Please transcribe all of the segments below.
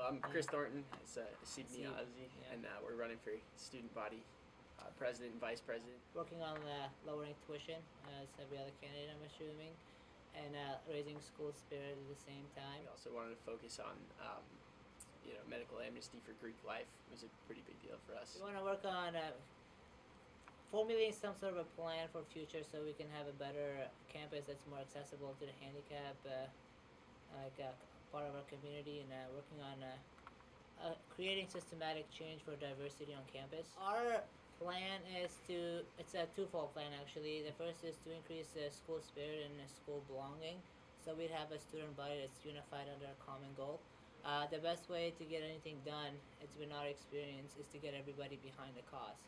I'm Chris Thornton. It's Niazi, yeah. and we're running for student body president and vice president. Working on lowering tuition, as every other candidate, I'm assuming, and raising school spirit at the same time. We also wanted to focus on, medical amnesty for Greek life. It was a pretty big deal for us. We want to work on formulating some sort of a plan for future so we can have a better campus that's more accessible to the handicapped, part of our community, and working on creating systematic change for diversity on campus. Our plan is it's a twofold plan actually. The first is to increase school spirit and school belonging, so we'd have a student body that's unified under a common goal. The best way to get anything done, it's been our experience, is to get everybody behind the cause.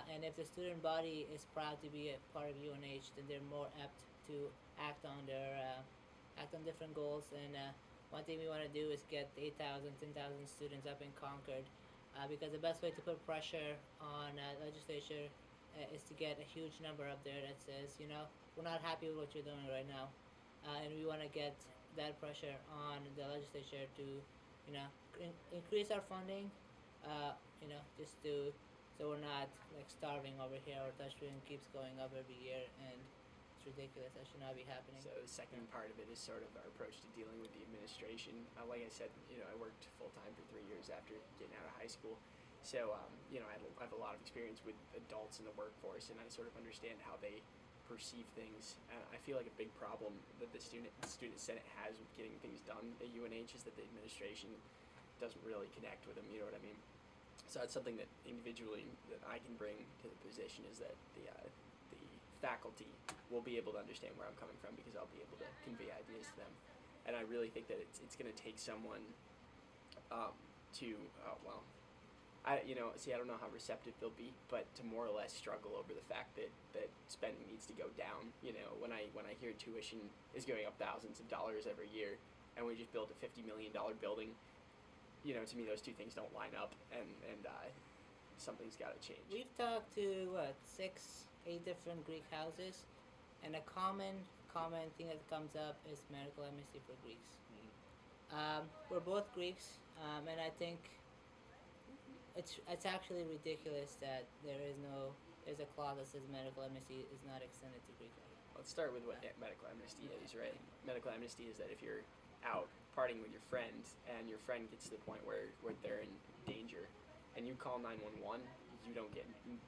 And if the student body is proud to be a part of UNH, then they're more apt to act on different goals. And one thing we want to do is get 8,000, 10,000 students up in Concord, because the best way to put pressure on legislature is to get a huge number up there that says, we're not happy with what you're doing right now, and we want to get that pressure on the legislature to, increase our funding, just to, so we're not like starving over here. Our touchscreen keeps going up every year, and it's ridiculous. That should not be happening. So the second part of it is sort of our approach to dealing with the administration. Like I said, I worked full-time for 3 years after getting out of high school. So, I have a lot of experience with adults in the workforce, and I sort of understand how they perceive things. And I feel like a big problem that the student senate has with getting things done at UNH is that the administration doesn't really connect with them. You know what I mean? So that's something that individually that I can bring to the position, is that the faculty will be able to understand where I'm coming from, because I'll be able to convey ideas to them. And I really think that it's going to take someone I don't know how receptive they'll be, but to more or less struggle over the fact that spending needs to go down. When I hear tuition is going up thousands of dollars every year, and we just built a $50 million building, to me those two things don't line up, and something's got to change. We've talked to 6, 8 different Greek houses, and a common thing that comes up is medical amnesty for Greeks. We're both Greeks, and I think it's actually ridiculous that there's a clause that says medical amnesty is not extended to Greek life. Let's start with what medical amnesty is, right? Medical amnesty is that if you're out partying with your friend, and your friend gets to the point where they're in danger, and you call 911,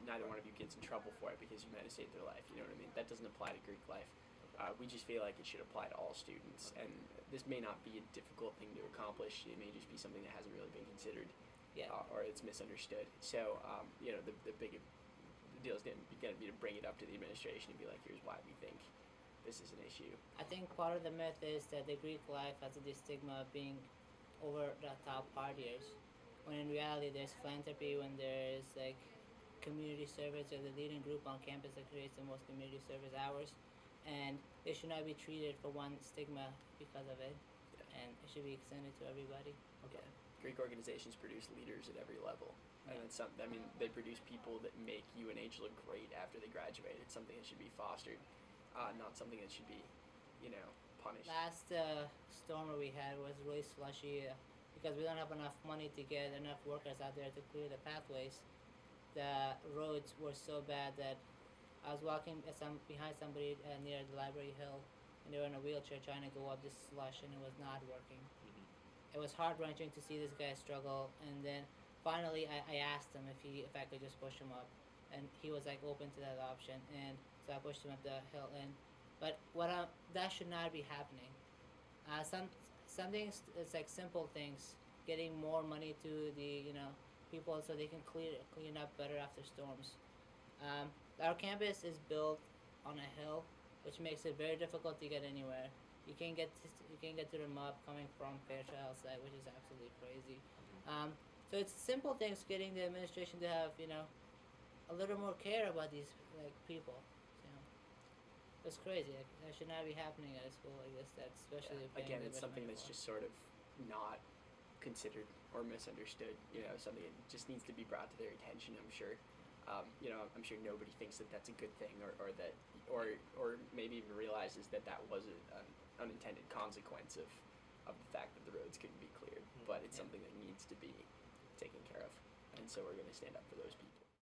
neither one of you gets in trouble for it, because you might have saved their life. You know what I mean? That doesn't apply to Greek life. We just feel like it should apply to all students, and this may not be a difficult thing to accomplish. It may just be something that hasn't really been considered, or it's misunderstood. So, the big deal is going to be to bring it up to the administration and be like, here's why we think this is an issue. I think part of the myth is that the Greek life has the stigma of being over the top partiers, when in reality there's philanthropy, when there's like community service. They're the leading group on campus that creates the most community service hours, and they should not be treated for one stigma because of it, and it should be extended to everybody. Okay. Yeah. Greek organizations produce leaders at every level, and it's something. They produce people that make UNH look great after they graduate. It's something that should be fostered, not something that should be, punished. Last storm we had was really slushy, because we don't have enough money to get enough workers out there to clear the pathways. The roads were so bad that I was walking behind somebody near the Library Hill, and they were in a wheelchair trying to go up this slush, and it was not working. It was heart-wrenching to see this guy struggle, and then finally I asked him if I could just push him up, and he was like open to that option, and so I pushed him up the hill. But that should not be happening. Some things, it's like simple things, getting more money to the people so they can clean up better after storms. Our campus is built on a hill, which makes it very difficult to get anywhere. You can't get to the mob coming from Fairchild side, which is absolutely crazy. So it's simple things, getting the administration to have a little more care about these people. It's crazy. That should not be happening at a school like this. That's especially again, it's something that's just sort of not considered or misunderstood. Something that just needs to be brought to their attention. I'm sure. I'm sure nobody thinks that that's a good thing, or maybe even realizes that was an unintended consequence of the fact that the roads couldn't be cleared. but it's Yeah. something that needs to be taken care of, and so we're going to stand up for those people.